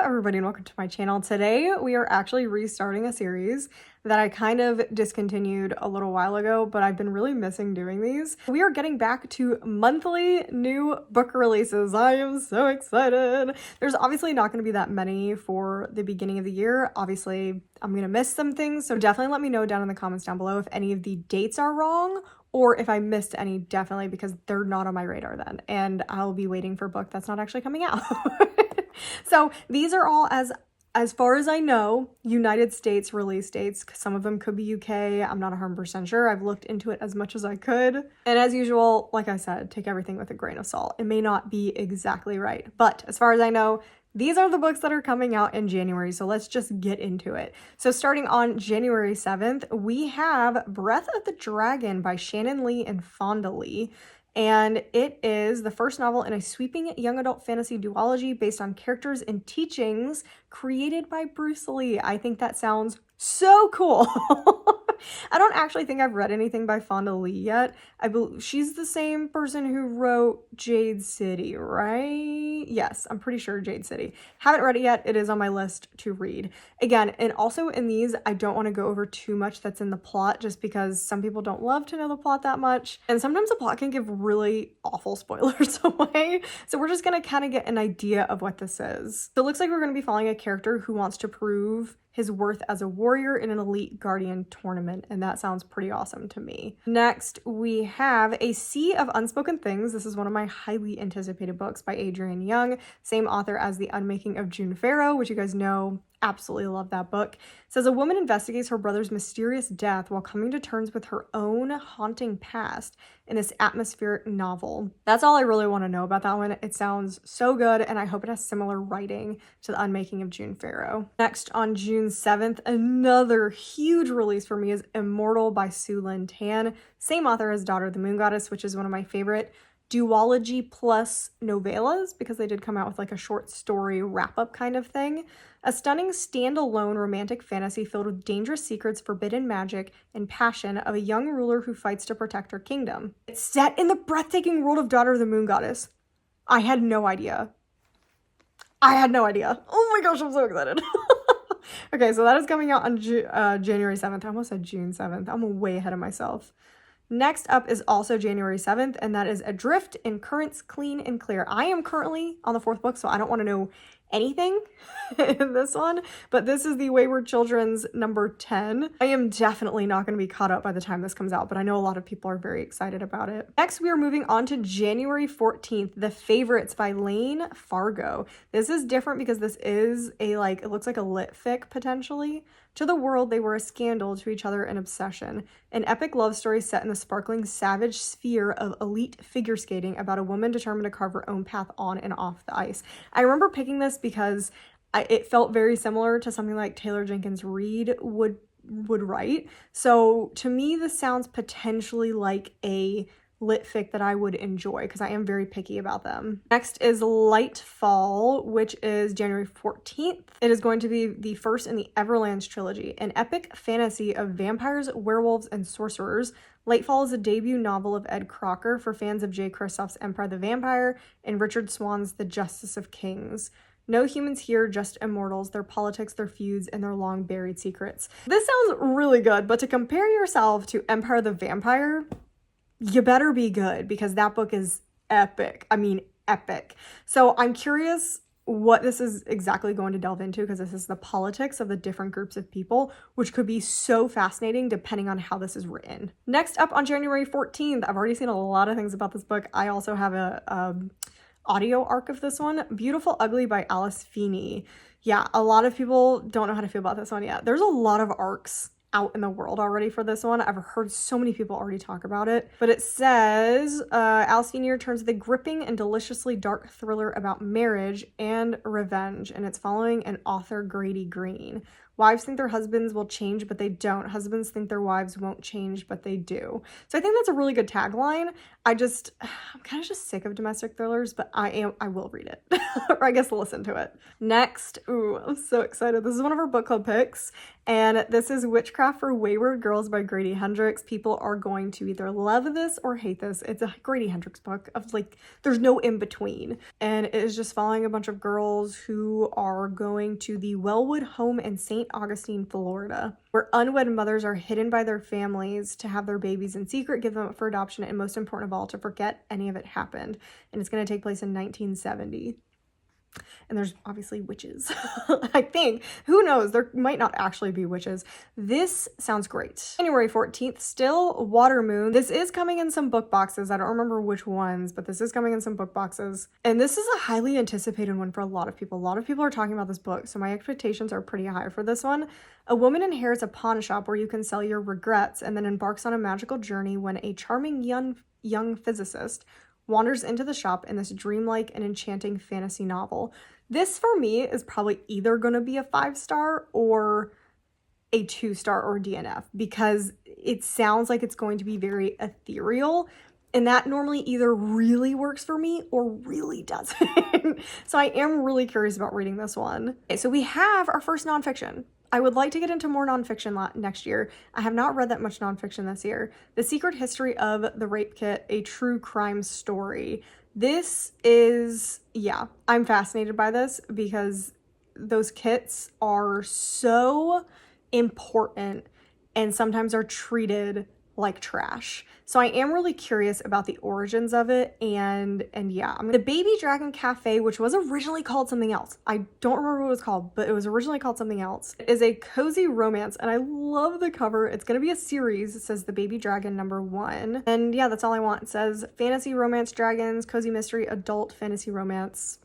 everybody, and welcome to my channel. Today we are actually restarting a series that I kind of discontinued a little while ago, but I've been really missing doing these. We are getting back to monthly new book releases. I am so excited. There's obviously not going to be that many for the beginning of the year. Obviously, I'm going to miss some things, so definitely let me know down in the comments down below if any of the dates are wrong or if I missed any, definitely, because they're not on my radar then, and I'll be waiting for a book that's not actually coming out. So these are all, as far as I know, United States release dates. Some of them could be UK. I'm not 100% sure. I've looked into it as much as I could. And as usual, like I said, take everything with a grain of salt. It may not be exactly right, but as far as I know, these are the books that are coming out in January, so let's just get into it. So starting on January 7th, we have Breath of the Dragon by Shannon Lee and Fonda Lee. And it is the first novel in a sweeping young adult fantasy duology based on characters and teachings created by Bruce Lee. I think that sounds so cool. I don't actually think I've read anything by Fonda Lee yet. I believe she's the same person who wrote Jade City, right? Yes, I'm pretty sure Jade City. Haven't read it yet. It is on my list to read. Again, and also in these, I don't want to go over too much that's in the plot just because some people don't love to know the plot that much. And sometimes the plot can give really awful spoilers away. So we're just going to kind of get an idea of what this is. So it looks like we're going to be following a character who wants to prove his worth as a warrior in an elite guardian tournament, and that sounds pretty awesome to me. Next, we have A Sea of Unspoken Things. This is one of my highly anticipated books by Adrienne Young, same author as The Unmaking of June Farrow, which you guys know, absolutely love that book. It says a woman investigates her brother's mysterious death while coming to terms with her own haunting past in this atmospheric novel. That's all I really want to know about that one. It sounds so good, and I hope it has similar writing to The Unmaking of June Farrow. Next, on June 7th, another huge release for me is Immortal by Sue Lynn Tan, same author as Daughter of the Moon Goddess, which is one of my favorite duology plus novellas because they did come out with like a short story wrap-up kind of thing. A stunning standalone romantic fantasy filled with dangerous secrets, forbidden magic, and passion of a young ruler who fights to protect her kingdom. It's set in the breathtaking world of Daughter of the Moon Goddess. I had no idea. Oh my gosh, I'm so excited. Okay, so that is coming out on January 7th. I almost said June 7th. I'm way ahead of myself. Next up is also January 7th, and that is Adrift in Currents Clean and Clear. I am currently on the 4th book, so I don't want to know anything in this one, but this is the Wayward Children's number 10. I am definitely not going to be caught up by the time this comes out, but I know a lot of people are very excited about it. Next, we are moving on to January 14th, The Favorites by Lane Fargo. This is different because this is a, it looks like a lit fic potentially. To the world, they were a scandal, to each other an obsession. An epic love story set in the sparkling, savage sphere of elite figure skating about a woman determined to carve her own path on and off the ice. I remember picking this because it felt very similar to something like Taylor Jenkins Reid would write. So to me, this sounds potentially like a lit fic that I would enjoy because I am very picky about them. Next is Lightfall, which is January 14th. It is going to be the first in the Everlands trilogy, an epic fantasy of vampires, werewolves, and sorcerers. Lightfall is a debut novel of Ed Crocker for fans of J. Kristoff's Empire the Vampire and Richard Swan's The Justice of Kings. No humans here, just immortals, their politics, their feuds, and their long buried secrets. This sounds really good, but to compare yourself to Empire the Vampire, you better be good because that book is epic. I mean, epic. So I'm curious what this is exactly going to delve into because this is the politics of the different groups of people, which could be so fascinating depending on how this is written. Next up on January 14th, I've already seen a lot of things about this book. I also have a audio arc of this one, Beautiful Ugly by Alice Feeney. Yeah, a lot of people don't know how to feel about this one yet. There's a lot of arcs out in the world already for this one. I've heard so many people already talk about it, but it says Alice Feeney returns with a gripping and deliciously dark thriller about marriage and revenge, and it's following an author, Grady Green. Wives think their husbands will change, but they don't. Husbands think their wives won't change, but they do. So I think that's a really good tagline. I'm kind of just sick of domestic thrillers, but I will read it. Or I guess listen to it. Next, ooh, I'm so excited. This is one of our book club picks, and this is Witchcraft for Wayward Girls by Grady Hendrix. People are going to either love this or hate this. It's a Grady Hendrix book of like, there's no in between. And it is just following a bunch of girls who are going to the Wellwood home in St. Augustine, Florida, where unwed mothers are hidden by their families to have their babies in secret, give them up for adoption, and most important of all, to forget any of it happened. And it's going to take place in 1970. And there's obviously witches. I think. Who knows? There might not actually be witches. This sounds great. January 14th, still Water Moon. This is coming in some book boxes. I don't remember which ones, but this is coming in some book boxes. And this is a highly anticipated one for a lot of people. A lot of people are talking about this book, so my expectations are pretty high for this one. A woman inherits a pawn shop where you can sell your regrets and then embarks on a magical journey when a charming young physicist wanders into the shop in this dreamlike and enchanting fantasy novel. This, for me, is probably either going to be a 5-star or a 2-star or DNF, because it sounds like it's going to be very ethereal, and that normally either really works for me or really doesn't. So I am really curious about reading this one. Okay, so we have our first nonfiction. I would like to get into more nonfiction next year. I have not read that much nonfiction this year. The Secret History of the Rape Kit, a true crime story. This is, yeah, I'm fascinated by this because those kits are so important and sometimes are treated like trash. So I am really curious about the origins of it, and yeah. The Baby Dragon Cafe, which was originally called something else. I don't remember what it was called, but it was originally called something else. It is a cozy romance, and I love the cover. It's going to be a series. It says The Baby Dragon #1. And yeah, that's all I want. It says fantasy, romance, dragons, cozy mystery, adult fantasy romance.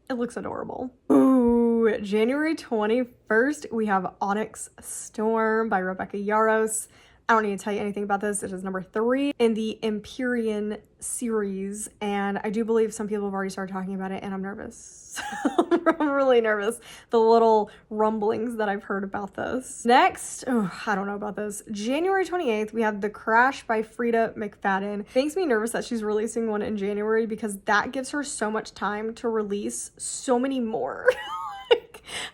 It looks adorable. Ooh, January 21st, we have Onyx Storm by Rebecca Yarros. I don't need to tell you anything about this. It is number 3 in the Empyrean series, and I do believe some people have already started talking about it, and I'm nervous. I'm really nervous. The little rumblings that I've heard about this. Next, I don't know about this. January 28th, we have The Crash by Frida McFadden. It makes me nervous that she's releasing one in January because that gives her so much time to release so many more.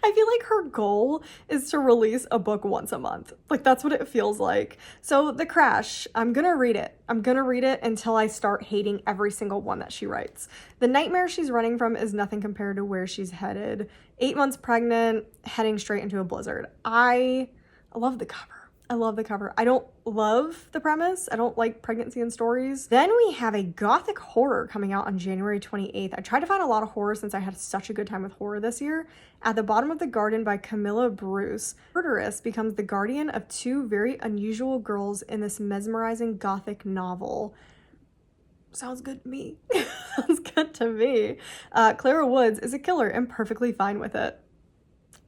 I feel like her goal is to release a book once a month. Like, that's what it feels like. So The Crash, I'm gonna read it. I'm gonna read it until I start hating every single one that she writes. The nightmare she's running from is nothing compared to where she's headed. 8 months pregnant, heading straight into a blizzard. I love the cover. I love the cover. I don't love the premise. I don't like pregnancy in stories. Then we have a gothic horror coming out on January 28th. I tried to find a lot of horror since I had such a good time with horror this year. At the Bottom of the Garden by Camilla Bruce. Murderess becomes the guardian of 2 very unusual girls in this mesmerizing gothic novel. Sounds good to me. Sounds good to me. Clara Woods is a killer and perfectly fine with it.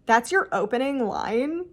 That's your opening line?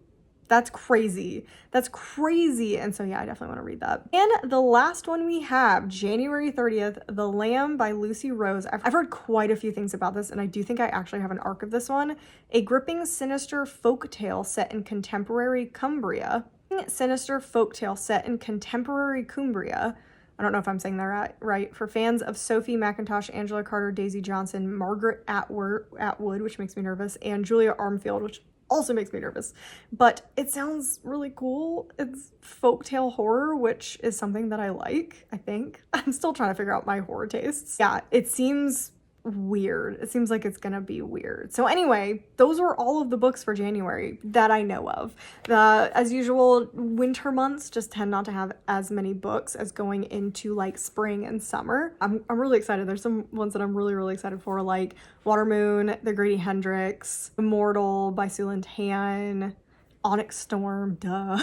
That's crazy. That's crazy. And so, yeah, I definitely want to read that. And the last one we have, January 30th, The Lamb by Lucy Rose. I've heard quite a few things about this, and I do think I actually have an arc of this one. A gripping, sinister folktale set in contemporary Cumbria. Sinister folktale set in contemporary Cumbria. I don't know if I'm saying that right. For fans of Sophie McIntosh, Angela Carter, Daisy Johnson, Margaret Atwood, which makes me nervous, and Julia Armfield, which also makes me nervous, but it sounds really cool. It's folktale horror, which is something that I like, I think. I'm still trying to figure out my horror tastes. Yeah, it seems weird. It seems like it's gonna be weird. So anyway, those were all of the books for January that I know of. As usual, winter months just tend not to have as many books as going into like spring and summer. I'm really excited. There's some ones that I'm really excited for, like Water Moon, the Grady Hendrix, Immortal by Sulan Tan, Onyx Storm, duh.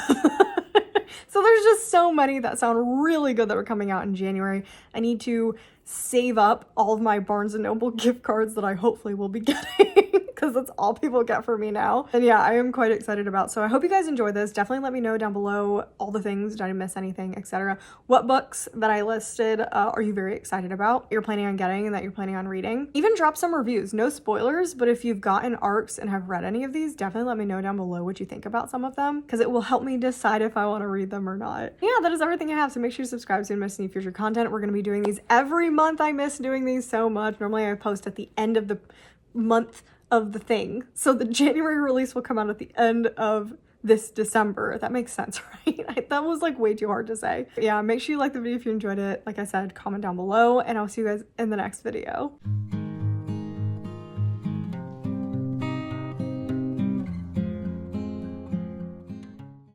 So there's just so many that sound really good that are coming out in January. I need to save up all of my Barnes & Noble gift cards that I hopefully will be getting. because that's all people get from me now. And yeah, I am quite excited about. So I hope you guys enjoy this. Definitely let me know down below all the things. Did I miss anything, etc. What books that I listed are you very excited about? You're planning on getting and that you're planning on reading. Even drop some reviews. No spoilers, but if you've gotten ARCs and have read any of these, definitely let me know down below what you think about some of them, because it will help me decide if I want to read them or not. Yeah, that is everything I have. So make sure to subscribe so you don't miss any future content. We're going to be doing these every month. I miss doing these so much. Normally I post at the end of the month of the thing. So the January release will come out at the end of this December. That makes sense, right? That was like way too hard to say. But yeah, make sure you like the video if you enjoyed it. Like I said, comment down below, and I'll see you guys in the next video.